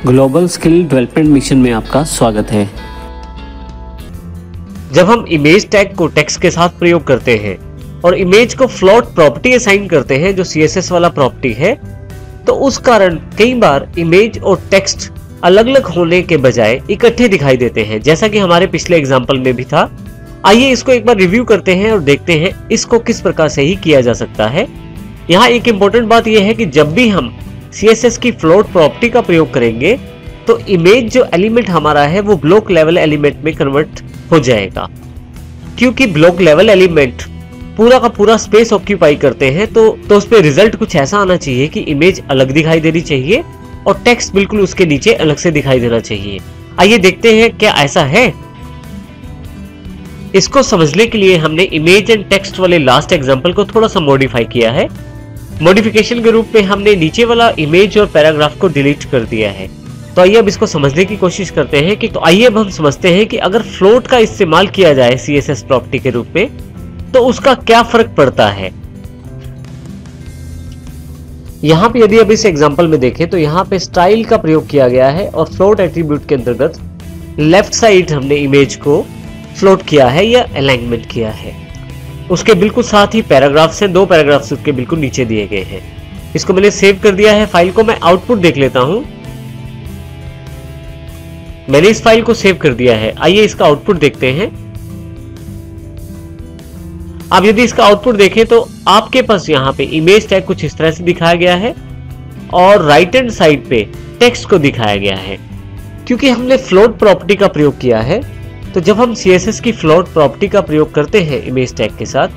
Global skill development mission में आपका स्वागत है। जब हम इमेज टैग को टेक्स्ट के साथ प्रयोग करते हैं और इमेज को फ्लोट प्रॉपर्टी असाइन करते हैं जो CSS वाला प्रॉपर्टी है, तो उस कारण कई बार इमेज और टेक्स्ट अलग अलग होने के बजाय इकट्ठे दिखाई देते हैं, जैसा कि हमारे पिछले एग्जाम्पल में भी था। आइए इसको एक बार रिव्यू करते हैं और देखते हैं इसको किस प्रकार से ही किया जा सकता है। यहाँ एक इंपॉर्टेंट बात यह है कि जब भी हम CSS की फ्लोट प्रॉपर्टी का प्रयोग करेंगे तो इमेज जो एलिमेंट हमारा है वो ब्लॉक लेवल एलिमेंट में कन्वर्ट हो जाएगा, क्योंकि ब्लॉक लेवल एलिमेंट पूरा का पूरा स्पेस ऑक्यूपाई करते हैं। तो उस पे रिजल्ट कुछ ऐसा आना चाहिए कि इमेज अलग दिखाई देनी चाहिए और टेक्स्ट बिल्कुल उसके नीचे अलग से दिखाई देना चाहिए। आइए देखते हैं क्या ऐसा है। इसको समझने के लिए हमने इमेज एंड टेक्स्ट वाले लास्ट एग्जांपल को थोड़ा सा मॉडिफाई किया है। मॉडिफिकेशन के रूप में हमने नीचे वाला इमेज और पैराग्राफ को डिलीट कर दिया है। तो आइए अब इसको समझने की कोशिश करते हैं कि आइए अब हम समझते हैं कि अगर फ्लोट का इस्तेमाल किया जाए CSS प्रॉपर्टी के रूप में तो उसका क्या फर्क पड़ता है। यहाँ पे यदि अब इस एग्जांपल में देखें तो यहाँ पे स्टाइल का प्रयोग किया गया है और फ्लोट एट्रीब्यूट के अंतर्गत लेफ्ट साइड हमने इमेज को फ्लोट किया है या अलाइनमेंट किया है। उसके बिल्कुल साथ ही पैराग्राफ्स हैं, 2 पैराग्राफ्स उसके बिल्कुल नीचे दिए गए हैं। इसको मैंने सेव कर दिया है। फाइल को मैं आउटपुट देख लेता हूं। मैंने इस फाइल को सेव कर दिया है। आइए इसका आउटपुट देखते हैं। अब यदि इसका आउटपुट देखें तो आपके पास यहाँ पे इमेज टैग कुछ इस तरह से दिखाया गया है और राइट हैंड साइड पे टेक्स्ट को दिखाया गया है। क्योंकि हमने फ्लोट प्रॉपर्टी का प्रयोग किया है, तो जब हम CSS की फ्लोट प्रॉपर्टी का प्रयोग करते हैं इमेज टैग के साथ,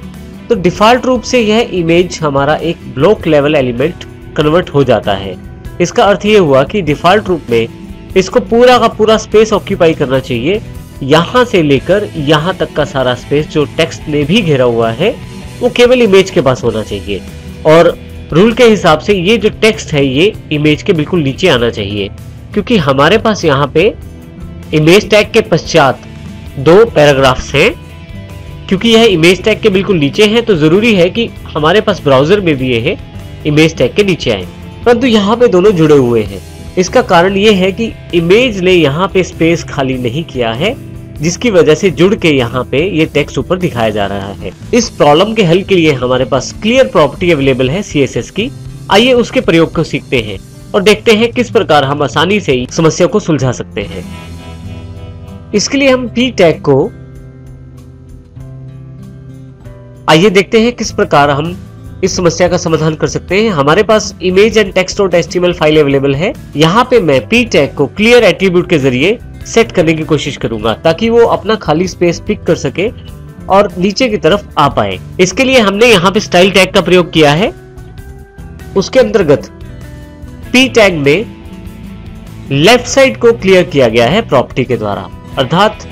तो डिफॉल्ट रूप से यह इमेज हमारा एक ब्लॉक लेवल एलिमेंट कन्वर्ट हो जाता है। इसका अर्थ यह हुआ कि डिफॉल्ट रूप में इसको पूरा का पूरा स्पेस ऑक्यूपाई करना चाहिए। यहां से लेकर यहां तक का सारा स्पेस जो टेक्स्ट ने भी घेरा हुआ है वो केवल इमेज के पास होना चाहिए। और रूल के हिसाब से ये जो टेक्स्ट है ये इमेज के बिल्कुल नीचे आना चाहिए, क्योंकि हमारे पास यहाँ पे इमेज टैग के पश्चात 2 पैराग्राफ्स हैं। क्योंकि यह इमेज टैग के बिल्कुल नीचे है तो जरूरी है कि हमारे पास ब्राउजर में भी यह इमेज टैग के नीचे आए, परंतु यहाँ पे दोनों जुड़े हुए हैं। इसका कारण यह है कि इमेज ने यहाँ पे स्पेस खाली नहीं किया है, जिसकी वजह से जुड़ के यहाँ पे ये टेक्स्ट ऊपर दिखाया जा रहा है। इस प्रॉब्लम के हल के लिए हमारे पास क्लियर प्रॉपर्टी अवेलेबल है CSS की। आइए उसके प्रयोग को सीखते हैं और देखते हैं किस प्रकार हम आसानी से समस्या को सुलझा सकते हैं। इसके लिए हम p टैग को आइए देखते हैं किस प्रकार हम इस समस्या का समाधान कर सकते हैं। हमारे पास इमेज एंड टेक्स्ट और HTML फाइल अवेलेबल है। यहाँ पे मैं p टैग को क्लियर एट्रीब्यूट के जरिए सेट करने की कोशिश करूंगा ताकि वो अपना खाली स्पेस पिक कर सके और नीचे की तरफ आ पाए। इसके लिए हमने यहाँ पे स्टाइल टैग का प्रयोग किया है। उसके अंतर्गत p टैग में लेफ्ट साइड को क्लियर किया गया है प्रॉपर्टी के द्वारा, अर्थात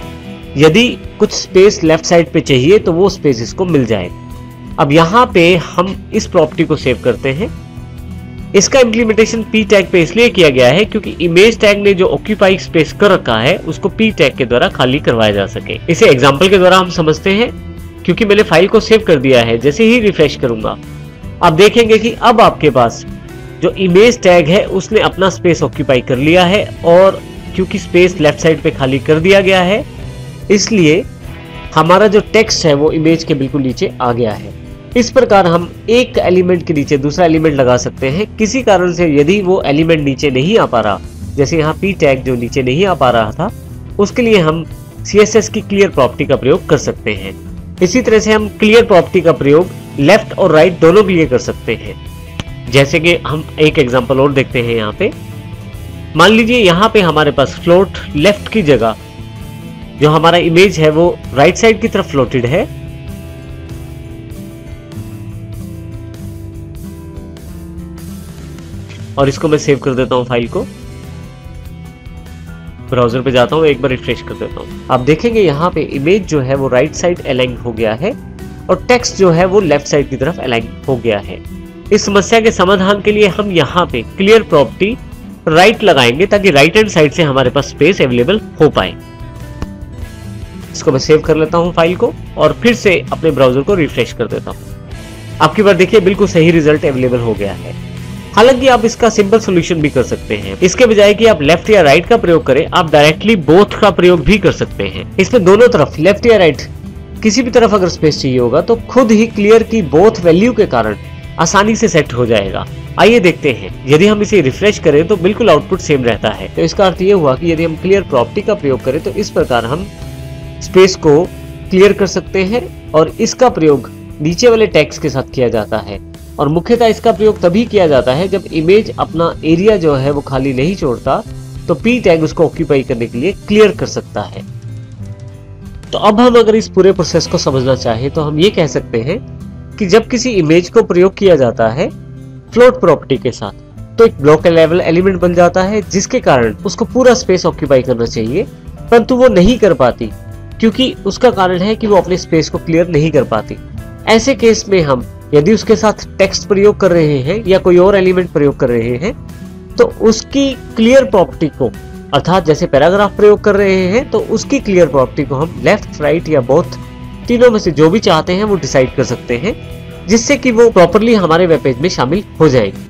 यदि कुछ स्पेस लेफ्ट साइड पे चाहिए तो वो स्पेस इसको मिल जाए। अब यहाँ पे हम इस प्रॉपर्टी को सेव करते हैं। इसका इम्प्लीमेंटेशन p टैग पे इसलिए किया गया है क्योंकि इमेज टैग ने जो ऑक्यूपाई स्पेस कर रखा है उसको p टैग के द्वारा खाली करवाया जा सके। इसे एग्जांपल के द्वारा हम समझते हैं। क्योंकि मैंने फाइल को सेव कर दिया है, जैसे ही रिफ्रेश करूंगा आप देखेंगे कि अब आपके पास जो इमेज टैग है उसने अपना स्पेस ऑक्यूपाई कर लिया है, और क्योंकि स्पेस लेफ्ट साइड पे खाली कर दिया गया है इसलिए हमारा जो टेक्स्ट है वो इमेज के बिल्कुल नीचे आ गया है। इस प्रकार हम एक एलिमेंट के नीचे दूसरा एलिमेंट लगा सकते हैं। किसी कारण से यदि वो एलिमेंट नीचे नहीं आ पा रहा, जैसे यहाँ p टैग जो नीचे नहीं आ पा रहा था, उसके लिए हम CSS की क्लियर प्रॉपर्टी का प्रयोग कर सकते हैं। इसी तरह से हम क्लियर प्रॉपर्टी का प्रयोग लेफ्ट और राइट दोनों के लिए कर सकते हैं। जैसे कि हम एक एग्जांपल और देखते हैं। यहाँ पे मान लीजिए यहाँ पे हमारे पास फ्लोट लेफ्ट की जगह जो हमारा इमेज है वो राइट साइड की तरफ फ्लोटेड है, और इसको मैं सेव कर देता हूं। फाइल को ब्राउजर पे जाता हूं, एक बार रिफ्रेश कर देता हूं। आप देखेंगे यहाँ पे इमेज जो है वो राइट साइड अलाइन हो गया है और टेक्स्ट जो है वो लेफ्ट साइड की तरफ अलाइन हो गया है। इस समस्या के समाधान के लिए हम यहाँ पे क्लियर प्रॉपर्टी राइट लगाएंगे ताकि राइट हैंड साइड से हमारे पास स्पेस अवेलेबल हो पाए। इसको मैं सेव कर लेता हूं फाइल को और फिर से अपने ब्राउजर को रिफ्रेश कर देता हूं। आपकी बार देखिए बिल्कुल सही रिजल्ट अवेलेबल हो गया है। हालांकि आप इसका सिंपल सोल्यूशन भी कर सकते हैं। इसके बजाय कि आप लेफ्ट या राइट का प्रयोग करें, आप डायरेक्टली बोथ का प्रयोग भी कर सकते हैं। इसमें दोनों तरफ लेफ्ट या राइट किसी भी तरफ अगर स्पेस चाहिए होगा तो खुद ही क्लियर की बोथ वैल्यू के कारण आसानी से सेट हो जाएगा। आइए देखते हैं, यदि हम इसे रिफ्रेश करें तो बिल्कुल आउटपुट सेम रहता है। तो इसका अर्थ ये हुआ कि यदि हम क्लियर प्रॉपर्टी का प्रयोग करें तो इस प्रकार हम स्पेस को क्लियर कर सकते हैं और इसका प्रयोग नीचे वाले टेक्स्ट के साथ किया जाता है। और मुख्यतः इसका प्रयोग तभी किया जाता है जब इमेज अपना एरिया जो है वो खाली नहीं छोड़ता, तो पी टैग उसको ऑक्यूपाई करने के लिए क्लियर कर सकता है। तो अब हम अगर इस पूरे प्रोसेस को समझना चाहें तो हम ये कह सकते हैं कि जब किसी इमेज को प्रयोग किया जाता है फ्लोट प्रॉपर्टी के साथ, तो एक ब्लॉक लेवल एलिमेंट बन जाता है जिसके कारण उसको पूरा स्पेस ऑक्यूपाई करना चाहिए, परंतु वो नहीं कर पाती क्योंकि उसका कारण है कि वो अपने स्पेस को क्लियर नहीं कर पाती। ऐसे केस में हम यदि उसके साथ टेक्स्ट प्रयोग कर रहे हैं या कोई और एलिमेंट प्रयोग कर रहे हैं तो उसकी क्लियर प्रॉपर्टी को, अर्थात जैसे पैराग्राफ प्रयोग कर रहे हैं तो उसकी क्लियर प्रॉपर्टी को हम लेफ्ट, राइट या बोथ तीनों में से जो भी चाहते हैं वो डिसाइड कर सकते हैं, जिससे कि वो प्रॉपरली हमारे वेब पेज में शामिल हो जाएगी।